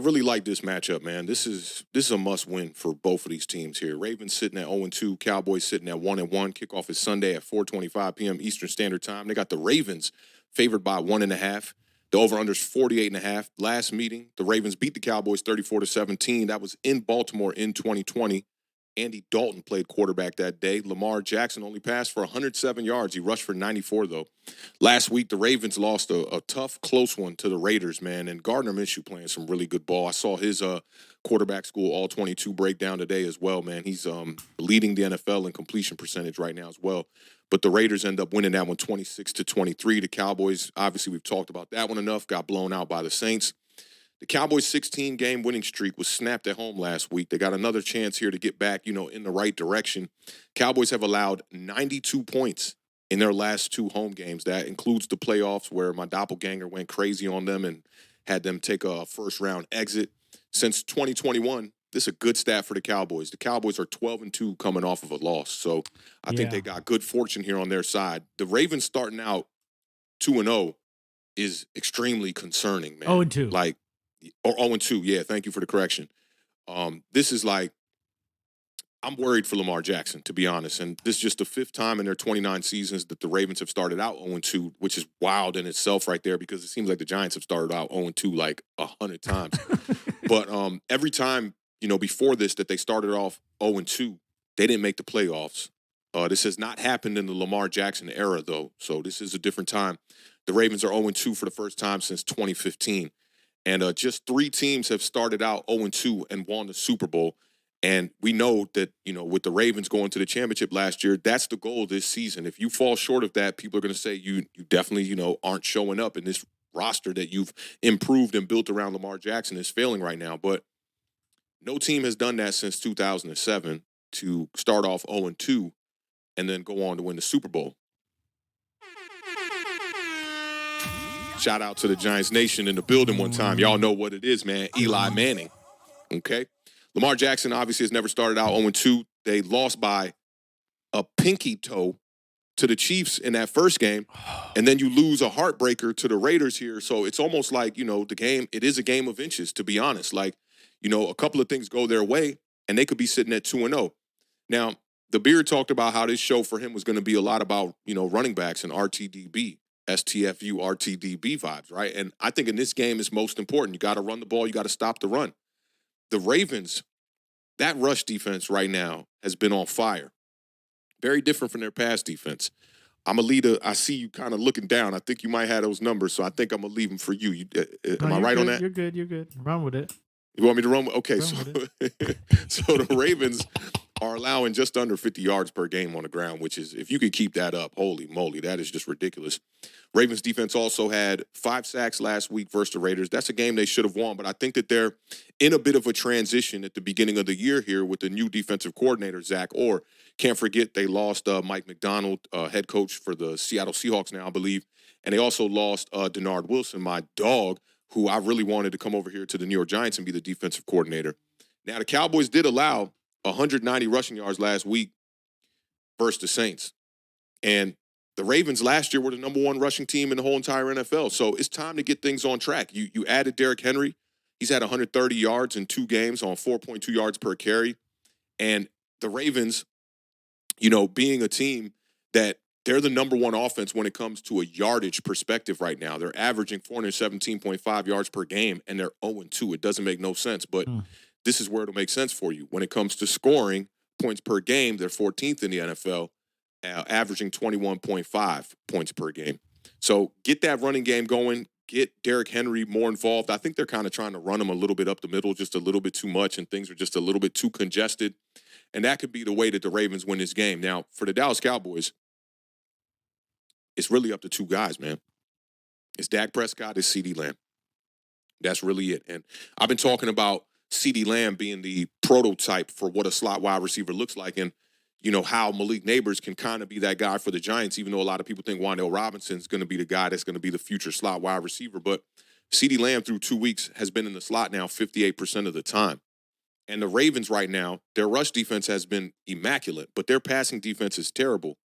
really like this matchup, man. This is a must win for both of these teams here. Ravens sitting at 0-2, Cowboys sitting at 1-1. Kickoff is Sunday at 4:25 p.m. Eastern Standard Time. They got the Ravens favored by 1.5. The over-under is 48.5. Last meeting, the Ravens beat the Cowboys 34-17. That was in Baltimore in 2020. Andy Dalton played quarterback that day. Lamar Jackson only passed for 107 yards. He rushed for 94, though. Last week, the Ravens lost a tough, close one to the Raiders, man. And Gardner Minshew playing some really good ball. I saw his quarterback school all-22 breakdown today as well, man. He's leading the NFL in completion percentage right now as well. But the Raiders end up winning that one 26-23. The Cowboys, obviously, we've talked about that one enough, got blown out by the Saints. The Cowboys' 16-game winning streak was snapped at home last week. They got another chance here to get back, in the right direction. Cowboys have allowed 92 points in their last 2 home games. That includes the playoffs where my doppelganger went crazy on them and had them take a first-round exit. Since 2021, this is a good stat for the Cowboys. The Cowboys are 12-2 coming off of a loss. So I think they got good fortune here on their side. The Ravens starting out 2-0 is extremely concerning, man. 0-2. Or 0-2, yeah, thank you for the correction. This is I'm worried for Lamar Jackson, to be honest. And this is just the 5th time in their 29 seasons that the Ravens have started out 0-2, which is wild in itself right there because it seems like the Giants have started out 0-2 like 100 times. But every time, before this that they started off 0-2, they didn't make the playoffs. This has not happened in the Lamar Jackson era, though. So this is a different time. The Ravens are 0-2 for the first time since 2015. And just 3 teams have started out 0-2 and won the Super Bowl. And we know that, with the Ravens going to the championship last year, that's the goal this season. If you fall short of that, people are going to say you definitely, aren't showing up. And this roster that you've improved and built around Lamar Jackson is failing right now. But no team has done that since 2007 to start off 0-2 and then go on to win the Super Bowl. Shout out to the Giants Nation in the building one time. Y'all know what it is, man. Eli Manning. Okay? Lamar Jackson obviously has never started out 0-2. They lost by a pinky toe to the Chiefs in that first game. And then you lose a heartbreaker to the Raiders here. So it's almost like, the game, it is a game of inches, to be honest. A couple of things go their way, and they could be sitting at 2-0. Now, the Beard talked about how this show for him was going to be a lot about, running backs and RTDB. STFU, RTDB vibes, right? And I think in this game it's most important. You got to run the ball. You got to stop the run. The Ravens, that rush defense right now has been on fire. Very different from their pass defense. I'm a leader. I see you kind of looking down. I think you might have those numbers, so I think I'm going to leave them for you. Am I right on that? You're good. Run with it. You want me to run? Okay, so the Ravens are allowing just under 50 yards per game on the ground, which is, if you could keep that up, holy moly, that is just ridiculous. Ravens defense also had 5 sacks last week versus the Raiders. That's a game they should have won, but I think that they're in a bit of a transition at the beginning of the year here with the new defensive coordinator, Zach Orr. Can't forget they lost Mike McDonald, head coach for the Seattle Seahawks now, I believe, and they also lost Denard Wilson, my dog, who I really wanted to come over here to the New York Giants and be the defensive coordinator. Now, the Cowboys did allow 190 rushing yards last week versus the Saints. And the Ravens last year were the number 1 rushing team in the whole entire NFL. So it's time to get things on track. You added Derrick Henry. He's had 130 yards in 2 games on 4.2 yards per carry. And the Ravens, being a team that they're the number 1 offense when it comes to a yardage perspective right now. They're averaging 417.5 yards per game, and they're 0-2. It doesn't make no sense, but this is where it'll make sense for you. When it comes to scoring points per game, they're 14th in the NFL, averaging 21.5 points per game. So get that running game going. Get Derrick Henry more involved. I think they're kind of trying to run him a little bit up the middle, just a little bit too much, and things are just a little bit too congested. And that could be the way that the Ravens win this game. Now, for the Dallas Cowboys, it's really up to 2 guys, man. It's Dak Prescott, it's CeeDee Lamb. That's really it. And I've been talking about CeeDee Lamb being the prototype for what a slot wide receiver looks like, and how Malik Neighbors can kind of be that guy for the Giants, even though a lot of people think Wan'Dale Robinson is going to be the guy that's going to be the future slot wide receiver. But CeeDee Lamb through 2 weeks has been in the slot now 58% of the time. And the Ravens right now, their rush defense has been immaculate, but their passing defense is terrible.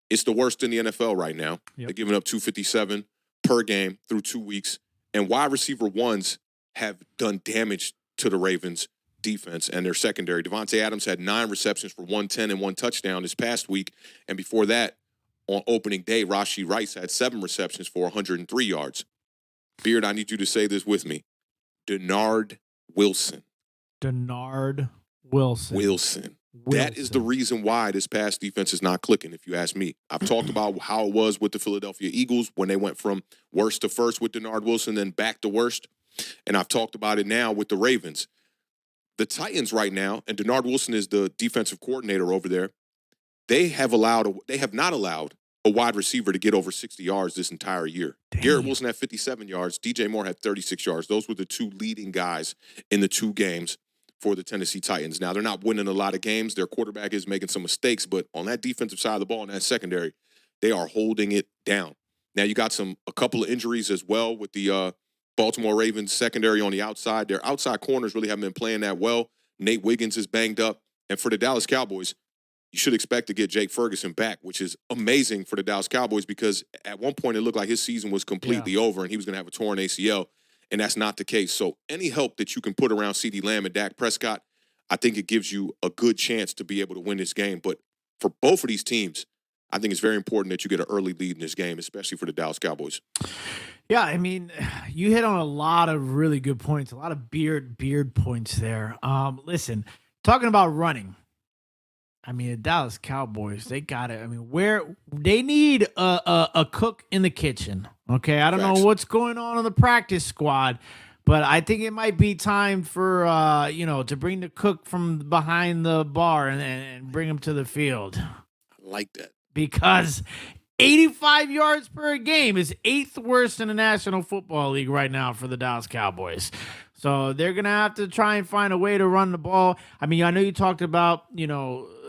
It's the worst in the NFL right now. Yep. They're giving up 257 per game through 2 weeks. And wide receiver ones have done damage to the Ravens defense and their secondary. Devontae Adams had 9 receptions for 110 and 1 touchdown this past week. And before that, on opening day, Rashee Rice had 7 receptions for 103 yards. Beard, I need you to say this with me. Denard Wilson. Denard Wilson. That is the reason why this pass defense is not clicking, if you ask me. I've talked about how it was with the Philadelphia Eagles when they went from worst to first with Denard Wilson, then back to worst. And I've talked about it now with the Ravens. The Titans right now, and Denard Wilson is the defensive coordinator over there, they have not allowed a wide receiver to get over 60 yards this entire year. Damn. Garrett Wilson had 57 yards. DJ Moore had 36 yards. Those were the 2 leading guys in the 2 games for the Tennessee Titans. Now, they're not winning a lot of games. Their quarterback is making some mistakes, but on that defensive side of the ball, in that secondary, they are holding it down. Now, you got a couple of injuries as well with the Baltimore Ravens secondary on the outside. Their outside corners really haven't been playing that well. Nate Wiggins is banged up. And for the Dallas Cowboys, you should expect to get Jake Ferguson back, which is amazing for the Dallas Cowboys because at one point it looked like his season was completely over and he was going to have a torn ACL, and that's not the case. So any help that you can put around CeeDee Lamb and Dak Prescott, I think it gives you a good chance to be able to win this game. But for both of these teams, I think it's very important that you get an early lead in this game, especially for the Dallas Cowboys. Yeah, I mean, you hit on a lot of really good points, a lot of beard points there. Listen, talking about running, I mean, the Dallas Cowboys, they got it. I mean, where they need a cook in the kitchen. Okay, I don't know what's going on in the practice squad, but I think it might be time for to bring the cook from behind the bar and bring him to the field. I like that because 85 yards per game is 8th worst in the National Football League right now for the Dallas Cowboys. So they're going to have to try and find a way to run the ball. I mean, I know you talked about,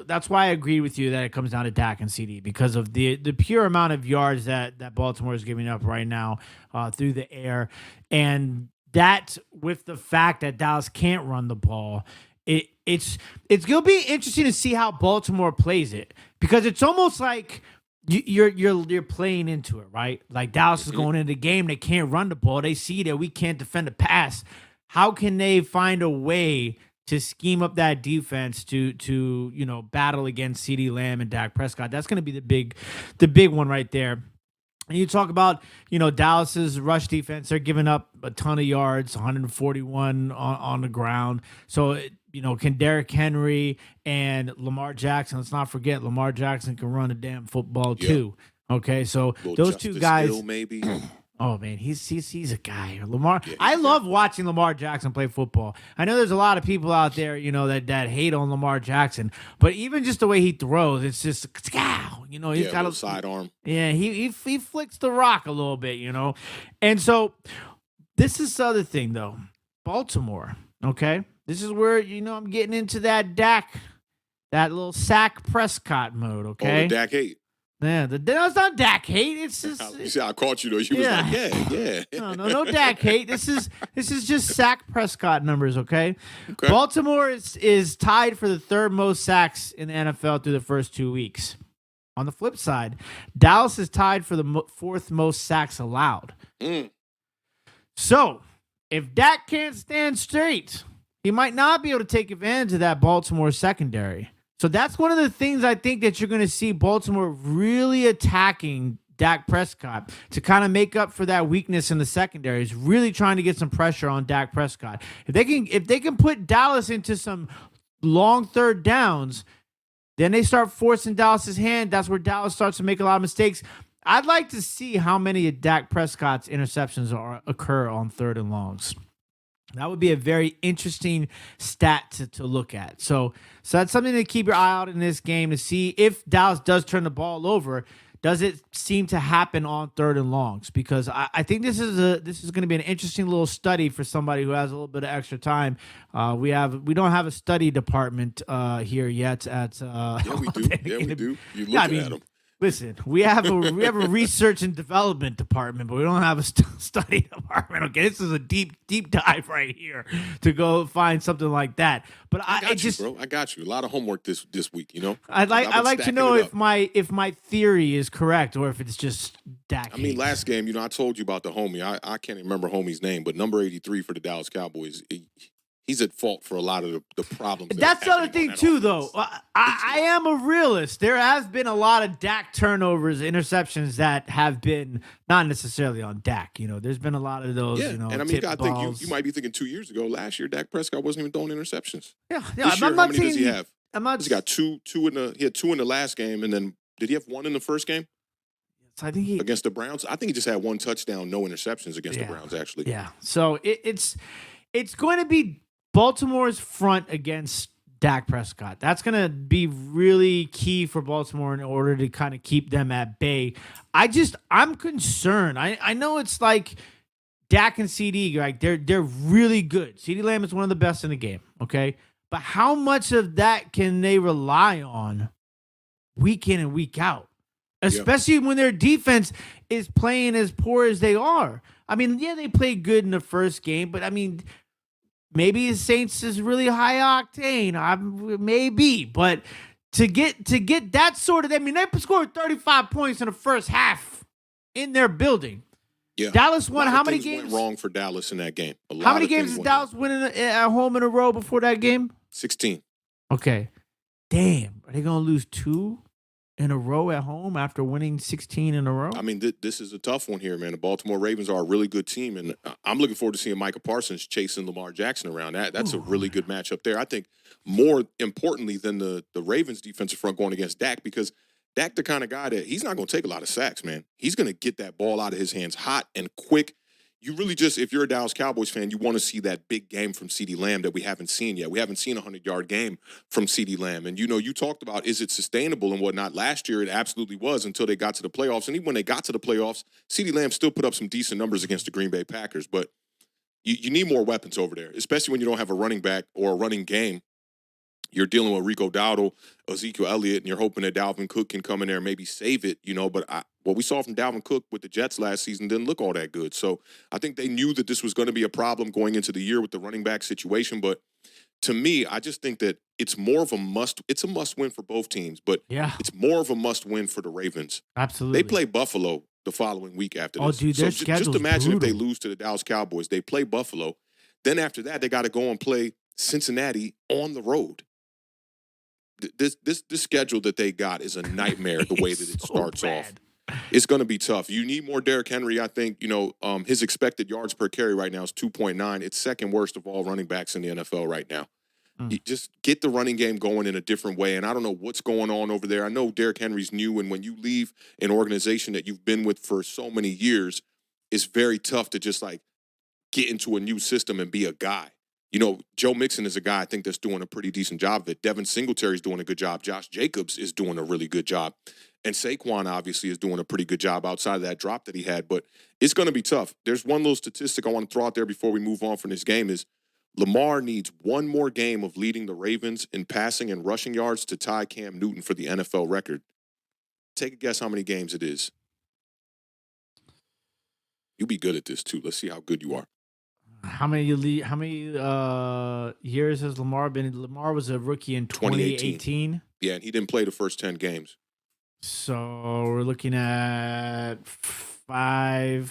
that's why I agree with you that it comes down to Dak and CD because of the pure amount of yards that Baltimore is giving up right now through the air. And that with the fact that Dallas can't run the ball, it's going to be interesting to see how Baltimore plays it because it's almost like you're playing into it, right? Like Dallas is going into the game, they can't run the ball. They see that we can't defend the pass. How can they find a way to scheme up that defense to battle against CeeDee Lamb and Dak Prescott? That's going to be the big one right there. And you talk about, Dallas's rush defense. They're giving up a ton of yards, 141 on the ground. So, can Derrick Henry and Lamar Jackson, let's not forget, Lamar Jackson can run a damn football too. Okay, so those two guys. Hill, maybe. Oh, man, he's a guy. Lamar. Yeah, I love watching Lamar Jackson play football. I know there's a lot of people out there, that hate on Lamar Jackson, but even just the way he throws, it's just, he's got a sidearm. Yeah, he flicks the rock a little bit, And so this is the other thing, though. Baltimore, okay? This is where, I'm getting into that Dak, that little Dak Prescott mode, okay? Oh, the Dak hate. Yeah, that's not Dak hate. It's just. You see, I caught you though. You was like, yeah. No Dak hate. This is just Dak Prescott numbers, okay? Baltimore is tied for the 3rd most sacks in the NFL through the first 2 weeks. On the flip side, Dallas is tied for the 4th most sacks allowed. So, if Dak can't stand straight, he might not be able to take advantage of that Baltimore secondary. So that's one of the things I think that you're going to see Baltimore really attacking Dak Prescott to kind of make up for that weakness in the secondary. Is really trying to get some pressure on Dak Prescott. If they can put Dallas into some long 3rd downs, then they start forcing Dallas's hand. That's where Dallas starts to make a lot of mistakes. I'd like to see how many of Dak Prescott's interceptions occur on 3rd and longs. That would be a very interesting stat to look at. So that's something to keep your eye out in this game to see if Dallas does turn the ball over. Does it seem to happen on 3rd and longs? Because I think this is going to be an interesting little study for somebody who has a little bit of extra time. We don't have a study department here yet. Yeah, we do. Yeah, we do. You looking at them. Listen, we have a research and development department, but we don't have a study department. Okay, this is a deep dive right here to go find something like that. But I got you, bro. I got you. A lot of homework this week. You know, I'd like to know if my theory is correct or if it's just Dak. I mean, last game, you know, I told you about the homie. I can't remember homie's name, but number 83 for the Dallas Cowboys. He's at fault for a lot of the problems. That's the other thing too, though. I am a realist. There has been a lot of Dak turnovers, interceptions that have been not necessarily on Dak. You know, there's been a lot of those. Yeah, you know, and I mean, you got to think you might be thinking 2 years ago, last year, Dak Prescott wasn't even throwing interceptions. Yeah. This year, how many does he have? He's got two in the. He had 2 in the last game, and then did he have 1 in the first game? I think against the Browns. I think he just had 1 touchdown, no interceptions against the Browns. Actually, yeah. So it's going to be Baltimore's front against Dak Prescott. That's going to be really key for Baltimore in order to kind of keep them at bay. I'm concerned. I know it's like Dak and CD, like they're really good. CD Lamb is one of the best in the game, okay? But how much of that can they rely on week in and week out? Especially when their defense is playing as poor as they are. I mean, yeah, they played good in the first game, but I mean, maybe the Saints is really high octane. Maybe, but to get that sort of, I mean, they scored 35 points in the first half in their building. Yeah, Dallas won how many games? Went wrong for Dallas in that game. How many games did Dallas win at home in a row before that game? 16. Okay, damn, are they gonna lose 2 in a row at home after winning 16 in a row? I mean, this is a tough one here, man. The Baltimore Ravens are a really good team, and I'm looking forward to seeing Micah Parsons chasing Lamar Jackson around. That's a really good matchup there. I think more importantly than the Ravens defensive front going against Dak, because Dak the kind of guy that he's not going to take a lot of sacks, man. He's going to get that ball out of his hands hot and quick. You really just, if you're a Dallas Cowboys fan, you want to see that big game from CeeDee Lamb that we haven't seen yet. We haven't seen a 100-yard game from CeeDee Lamb. And, you know, you talked about, is it sustainable and whatnot? Last year, it absolutely was until they got to the playoffs. And even when they got to the playoffs, CeeDee Lamb still put up some decent numbers against the Green Bay Packers. But you need more weapons over there, especially when you don't have a running back or a running game. You're dealing with Rico Dowdle, Ezekiel Elliott, and you're hoping that Dalvin Cook can come in there and maybe save it, you know. But what we saw from Dalvin Cook with the Jets last season didn't look all that good. So I think they knew that this was going to be a problem going into the year with the running back situation. But to me, I just think that it's more of a must. It's a must win for both teams, but it's more of a must win for the Ravens. Absolutely. They play Buffalo the following week after this. Oh, dude, their schedule's just imagine brutal. if they lose to the Dallas Cowboys. They play Buffalo. Then after that, they got to go and play Cincinnati on the road. This schedule that they got is a nightmare. The way that it starts off, it's going to be tough. You need more Derrick Henry. I think his expected yards per carry right now is 2.9. It's second worst of all running backs in the NFL right now. You just get the running game going in a different way. And I don't know what's going on over there. I know Derrick Henry's new, and when you leave an organization that you've been with for so many years, it's very tough to just like get into a new system and be a guy. You know, Joe Mixon is a guy I think that's doing a pretty decent job of it. Devin Singletary's doing a good job. Josh Jacobs is doing a really good job. And Saquon obviously is doing a pretty good job outside of that drop that he had. But it's going to be tough. There's one little statistic I want to throw out there before we move on from this game is Lamar needs one more game of leading the Ravens in passing and rushing yards to tie Cam Newton for the NFL record. Take a guess how many games it is. You'll be good at this too. Let's see how good you are. How many years has Lamar been? Lamar was a rookie in 2018. Yeah, and he didn't play the first 10 games. So we're looking at five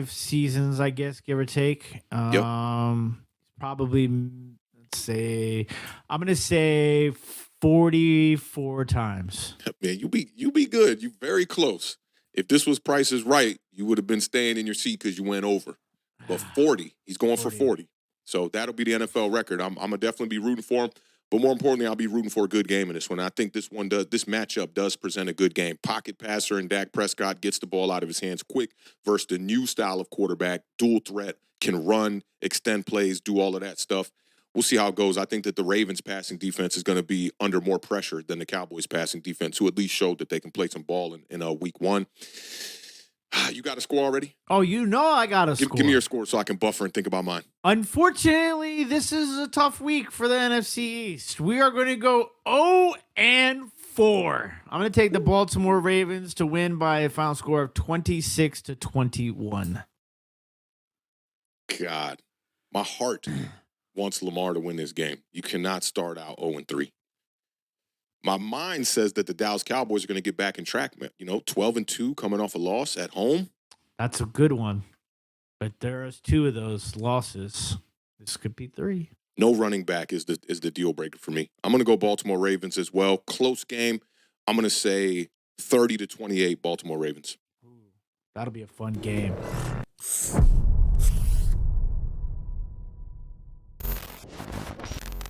seasons, I guess, give or take. Probably, let's say, I'm gonna say 44 times. Man, you be good. You very close. If this was Price is Right, you would have been staying in your seat because you went over. But 40, he's going for 40. So that'll be the NFL record. I'm gonna definitely be rooting for him. But more importantly, I'll be rooting for a good game in this one. I think this matchup does present a good game. Pocket passer and Dak Prescott gets the ball out of his hands quick versus the new style of quarterback, dual threat, can run, extend plays, do all of that stuff. We'll see how it goes. I think that the Ravens passing defense is going to be under more pressure than the Cowboys passing defense, who at least showed that they can play some ball in week one. You got a score already? Oh, you know I got a score. Give me your score so I can buffer and think about mine. Unfortunately, this is a tough week for the NFC East. We are going to go 4. I'm going to take the Baltimore Ravens to win by a final score of 26-21. God, my heart wants Lamar to win this game. You cannot start out 0-3. My mind says that the Dallas Cowboys are going to get back in track, man. 12-2 coming off a loss at home. That's a good one. But there's 2 of those losses. This could be 3. No running back is the deal breaker for me. I'm going to go Baltimore Ravens as well. Close game. I'm going to say 30-28 Baltimore Ravens. That'll be a fun game.